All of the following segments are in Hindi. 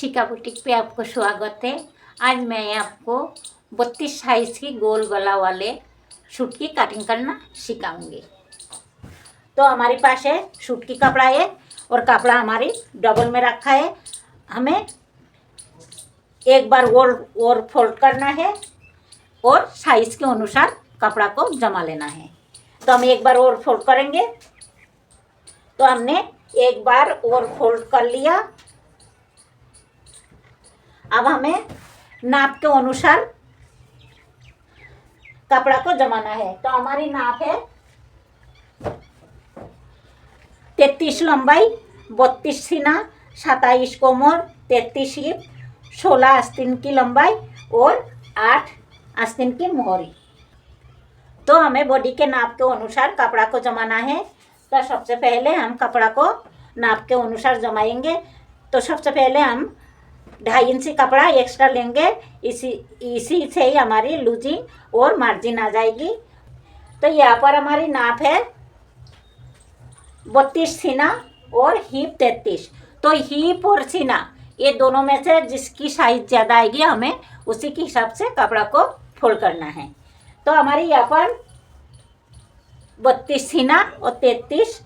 शिका बुटीक पे आपको स्वागत है। आज मैं आपको 32 साइज की गोल गला वाले सूट की कटिंग करना सिखाऊंगी। तो हमारे पास है सूट की कपड़ा है और कपड़ा हमारी डबल में रखा है। हमें एक बार और फोल्ड करना है और साइज के अनुसार कपड़ा को जमा लेना है। तो हम एक बार और फोल्ड करेंगे। तो हमने एक बार और फोल्ड कर लिया। अब हमें नाप के अनुसार कपड़ा को जमाना है। तो हमारी नाप है 33 लंबाई, 32 सीना, 27 कोमर, 33 हिप, 16 आस्तीन की लंबाई और 8 आस्तीन की मोहरी। तो हमें बॉडी के नाप के अनुसार कपड़ा को जमाना है। तो सबसे पहले हम कपड़ा को नाप के अनुसार जमाएंगे। तो सबसे पहले हम 2.5 इंची कपड़ा एक्स्ट्रा लेंगे। इसी से ही हमारी लूजिंग और मार्जिन आ जाएगी। तो यहाँ पर हमारी नाप है 32 सीना और हिप 33। तो हिप और सीना ये दोनों में से जिसकी साइज ज़्यादा आएगी हमें उसी के हिसाब से कपड़ा को फोल्ड करना है। तो हमारी यहाँ पर 32 सीना और 33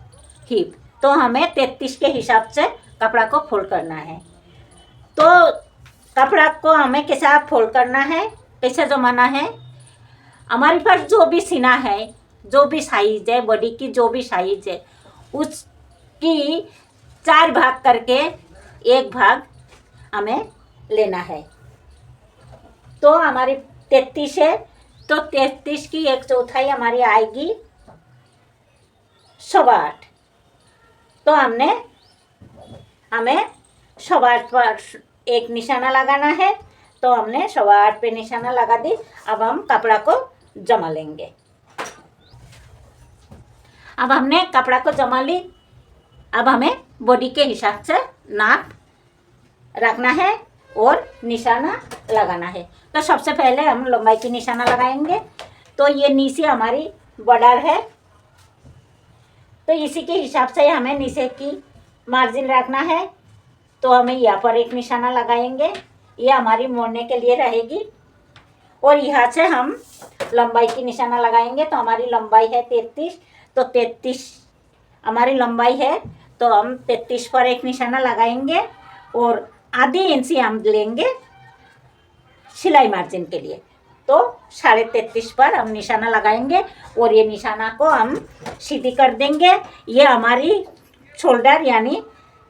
हिप। तो हमें 33 के हिसाब से कपड़ा को फोल्ड करना है। तो कपड़ा को हमें कैसा फोल्ड करना है, कैसे जमाना है। हमारे पास जो भी सीना है, जो भी साइज है, बॉडी की जो भी साइज है, उसकी 4 भाग करके एक भाग हमें लेना है। तो हमारी 33 है, तो 33 की 1/4 हमारी आएगी 8.25। तो हमें 8.25 पर एक निशाना लगाना है। तो हमने 8.25 पे निशाना लगा दी। अब हम कपड़ा को जमा लेंगे। अब हमने कपड़ा को जमा ली। अब हमें बॉडी के हिसाब से नाप रखना है और निशाना लगाना है। तो सबसे पहले हम लंबाई की निशाना लगाएंगे। तो ये नीचे हमारी बॉर्डर है, तो इसी के हिसाब से हमें नीचे की मार्जिन रखना है। तो हमें यहाँ पर एक निशाना लगाएंगे, ये हमारी मोड़ने के लिए रहेगी। और यहाँ से हम लंबाई की निशाना लगाएंगे। तो हमारी लंबाई है 33। तो 33 हमारी लंबाई है, तो हम 33 पर एक निशाना लगाएंगे और आधी इंची हम लेंगे सिलाई मार्जिन के लिए। तो 33.5 पर हम निशाना लगाएंगे और ये निशाना को हम सीधी कर देंगे। ये हमारी शोल्डर यानी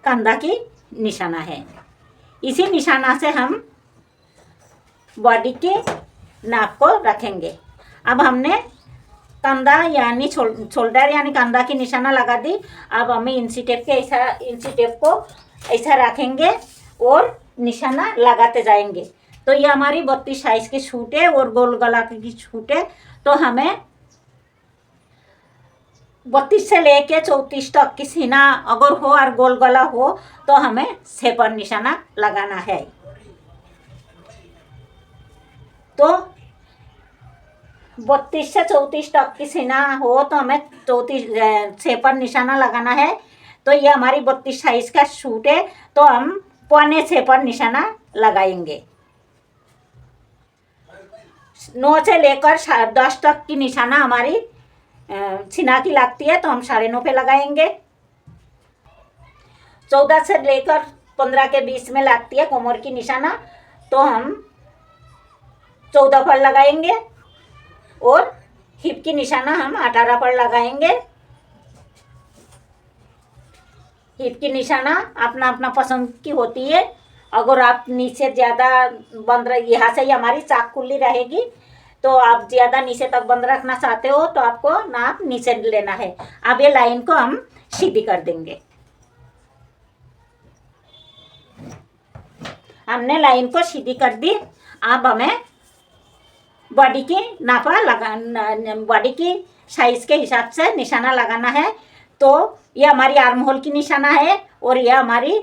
कंधा की निशाना है। इसी निशाना से हम बॉडी के नाप को रखेंगे। अब हमने कंधा यानी शोल्डर यानी कंधा की निशाना लगा दी। अब हमें इंची टेप को ऐसा रखेंगे और निशाना लगाते जाएंगे। तो ये हमारी 32 साइज की सूट है और गोल गला की सूट है। तो हमें 32 से लेके 34 तक की सीना अगर हो और गोल गला हो तो हमें 6 पर निशाना लगाना है। तो 32 से 34 तक की सीना हो तो हमें 6 पर निशाना लगाना है। तो ये हमारी 32 साइज का सूट है, तो हम 6.25 पर निशाना लगाएंगे। 9 से लेकर 10 तक की निशाना हमारी सीना की लगती है, तो हम 9.5 पे लगाएंगे। 14 से लेकर 15 के बीच में लगती है कोमर की निशाना, तो हम 14 पर लगाएंगे। और हिप की निशाना हम 18 पर लगाएंगे। हिप की निशाना अपना अपना पसंद की होती है। अगर आप नीचे ज़्यादा बंद यहाँ से ही हमारी चाक खुली रहेगी, तो आप ज़्यादा नीचे तक बंद रखना चाहते हो तो आपको नाप नीचे लेना है। अब ये लाइन को हम सीधी कर देंगे। हमने लाइन को सीधी कर दी। अब हमें बॉडी की बॉडी की साइज के हिसाब से निशाना लगाना है। तो ये हमारी आर्म होल की निशाना है और यह हमारी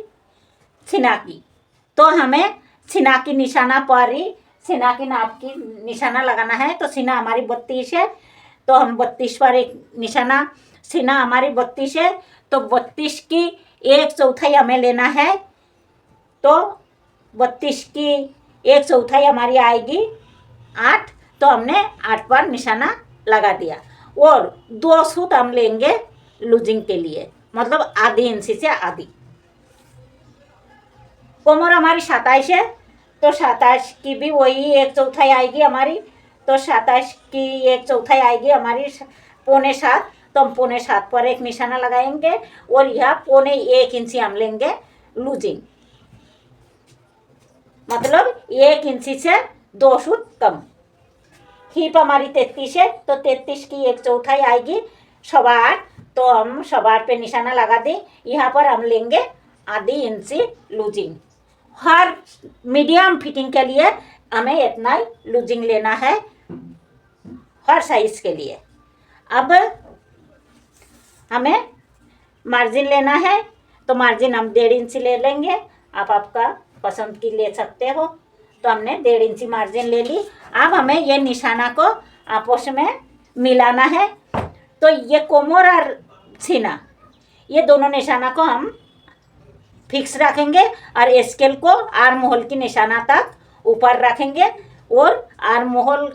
सीना की। तो हमें सीना की निशाना पर ही सीना की नाप की निशाना लगाना है। तो सीना हमारी 32 है, तो हम 32 पर एक निशाना। सीना हमारी 32 है, तो 32 की 1/4 हमें लेना है। तो 32 की 1/4 हमारी आएगी 8, तो हमने 8 पर निशाना लगा दिया। और 2 सूत हम लेंगे लूजिंग के लिए, मतलब आधी इंची से आधी। कोमर हमारी 27 है, तो 27 की भी वही 1/4 आएगी हमारी, तो 27 की 1/4 आएगी हमारी 6.25। तो हम 6.25 पर एक निशाना लगाएंगे और यह 1.25 इंची हम लेंगे लूजिंग, मतलब 1 इंची से 2 सूत कम। हिप हमारी 33 है, तो 33 की 1/4 आएगी 8.25, तो हम 8.25 पे निशाना लगा दें। यहाँ पर हम लेंगे आधी इंची लूजिंग। हर मीडियम फिटिंग के लिए हमें इतना ही लूजिंग लेना है, हर साइज के लिए। अब हमें मार्जिन लेना है, तो मार्जिन हम 1.5 इंची ले लेंगे। आप आपका पसंद की ले सकते हो, तो हमने 1.5 इंची मार्जिन ले ली। अब हमें ये निशाना को आपस में मिलाना है। तो ये कोमर और सीना, ये दोनों निशाना को हम फिक्स रखेंगे और स्केल को आर्म होल की निशाना तक ऊपर रखेंगे और आर्म होल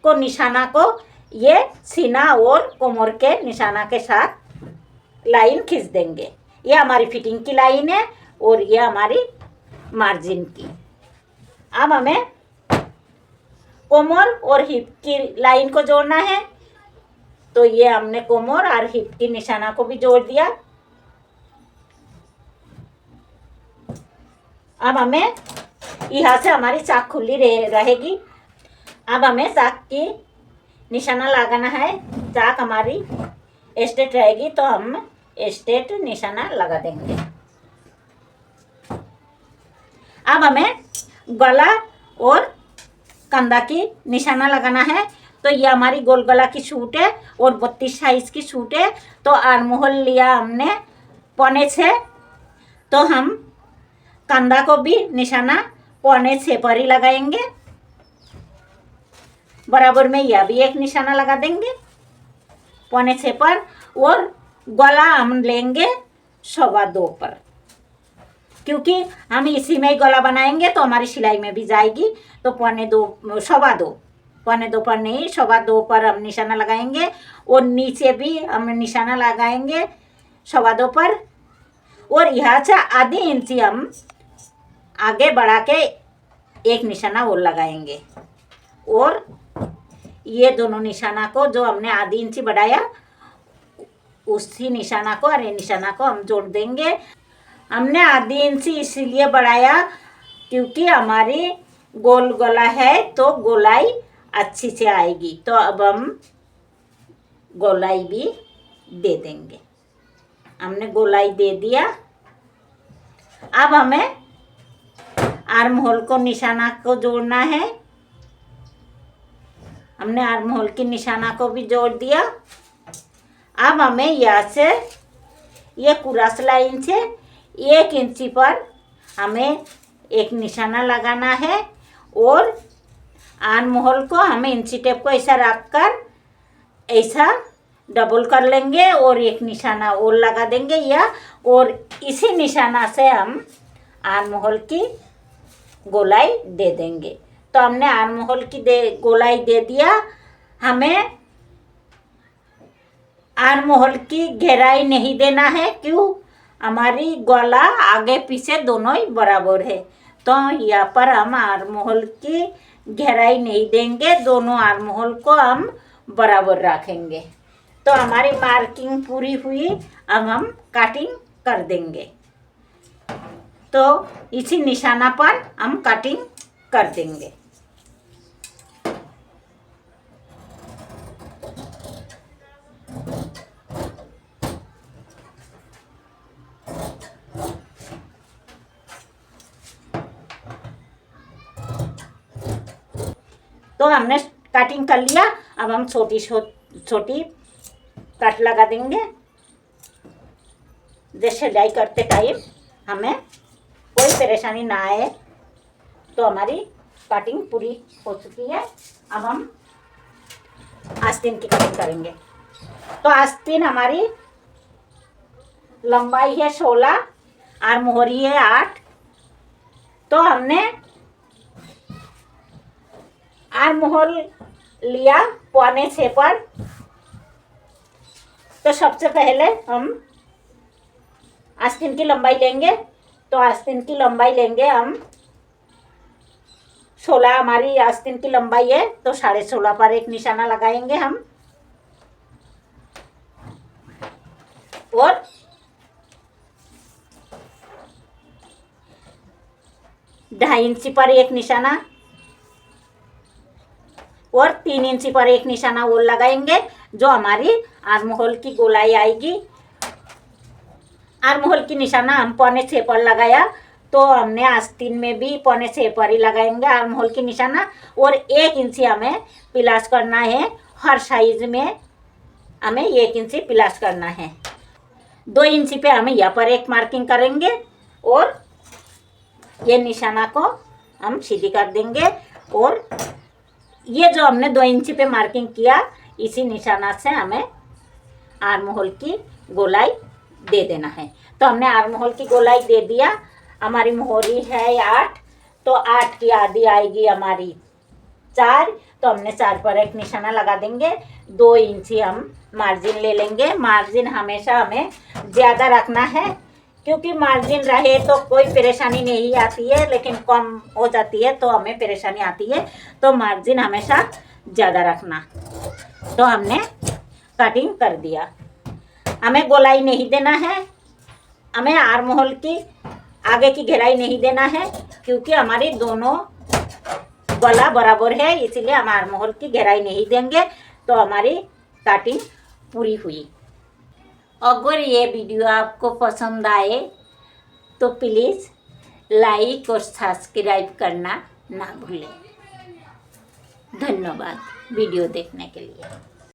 को निशाना को ये सीना और कोमर के निशाना के साथ लाइन खींच देंगे। ये हमारी फिटिंग की लाइन है और ये हमारी मार्जिन की। अब हमें कोमर और हिप की लाइन को जोड़ना है, तो ये हमने कोमर और हिप की निशाना को भी जोड़ दिया। अब हमें यहाँ से हमारी चाक खुली रहेगी। अब हमें चाक की निशाना लगाना है। चाक हमारी स्ट्रेट रहेगी, तो हम स्ट्रेट निशाना लगा देंगे। अब हमें गला और कंधा की निशाना लगाना है। तो ये हमारी गोल गला की सूट है और 32 साइज की सूट है। तो आर्म होल लिया हमने 6.25, तो हम कंधा को भी निशाना 6.25 पर ही लगाएंगे। बराबर में यह भी एक निशाना लगा देंगे 6.25 पर। और गला हम लेंगे 2.25 पर, क्योंकि हम इसी में ही गला बनाएंगे तो हमारी सिलाई में भी जाएगी। तो 2.25 पर नहीं, 2.25 पर हम निशाना लगाएंगे। और नीचे भी हम निशाना लगाएंगे 2.25 पर। और यहाँ से आधी इंची हम आगे बढ़ा के एक निशाना और लगाएंगे। और ये दोनों निशाना को जो हमने आधी इंची बढ़ाया, उसी निशाना को और ये निशाना को हम जोड़ देंगे। हमने आधी इंची इसीलिए बढ़ाया क्योंकि हमारी गोल गला है, तो गोलाई अच्छी से आएगी। तो अब हम गोलाई भी दे देंगे। हमने गोलाई दे दिया। अब हमें आर्म होल को निशाना को जोड़ना है। हमने आर्म होल की निशाना को भी जोड़ दिया। अब हमें यहाँ से ये क्रॉस लाइन से 1 इंची पर हमें एक निशाना लगाना है। और आर्म होल को हमें इंची टेप को ऐसा रखकर ऐसा डबल कर लेंगे और एक निशाना और लगा देंगे या, और इसी निशाना से हम आर्म होल की गोलाई दे देंगे। तो हमने आर्म होल की गोलाई दे दिया। हमें आर्म होल की गहराई नहीं देना है, क्यों? हमारी गला आगे पीछे दोनों ही बराबर है। तो यहाँ पर हम आर्म होल की गहराई नहीं देंगे, दोनों आर्म होल को हम बराबर रखेंगे। तो हमारी मार्किंग पूरी हुई। अब हम कटिंग कर देंगे। तो इसी निशाना पर हम कटिंग कर देंगे। तो हमने कटिंग कर लिया। अब हम छोटी छोटी कट लगा देंगे। जैसे सिलाई करते टाइम हमें कोई परेशानी ना आए। तो हमारी कटिंग पूरी हो चुकी है। अब हम आस्तीन की कटिंग करेंगे। तो आस्तीन हमारी लंबाई है 16, आर्म हो रही है 8। तो तो हमने आर्म होल लिया 5.25 पर। तो सबसे पहले हम आस्तीन की लंबाई लेंगे। तो आस्तीन की लंबाई लेंगे हम 16, हमारी आस्तीन की लंबाई है, तो 16.5 पर एक निशाना लगाएंगे हम। और 2.5 इंची पर एक निशाना और 3 इंची पर एक निशाना और लगाएंगे, जो हमारी आर्म होल की गोलाई आएगी। आर्म होल की निशाना हम 5.25 पर लगाया, तो हमने आस्तीन में भी 5.25 पर ही लगाएंगे आर्म होल की निशाना। और 1 इंची हमें प्लस करना है, हर साइज में हमें 1 इंची प्लस करना है। 2 इंची पे हमें यहाँ पर एक मार्किंग करेंगे और ये निशाना को हम सीधी कर देंगे। और ये जो हमने 2 इंची पे मार्किंग किया, इसी निशाना से हमें आर्म होल की गोलाई दे देना है। तो हमने आर्म होल की गोलाई दे दिया। हमारी मोहरी है 8, तो 8 की आधी आएगी हमारी 4, तो हमने 4 पर एक निशाना लगा देंगे। 2 इंची हम मार्जिन ले लेंगे। मार्जिन हमेशा हमें ज़्यादा रखना है, क्योंकि मार्जिन रहे तो कोई परेशानी नहीं आती है, लेकिन कम हो जाती है तो हमें परेशानी आती है। तो मार्जिन हमेशा ज़्यादा रखना। तो हमने कटिंग कर दिया। हमें गोलाई नहीं देना है, हमें आर्म होल की आगे की घेराई नहीं देना है, क्योंकि हमारी दोनों गला बराबर है, इसीलिए हम आर्म होल की घेराई नहीं देंगे। तो हमारी कटिंग पूरी हुई। अगर ये वीडियो आपको पसंद आए तो प्लीज़ लाइक और सब्सक्राइब करना ना भूलें। धन्यवाद वीडियो देखने के लिए।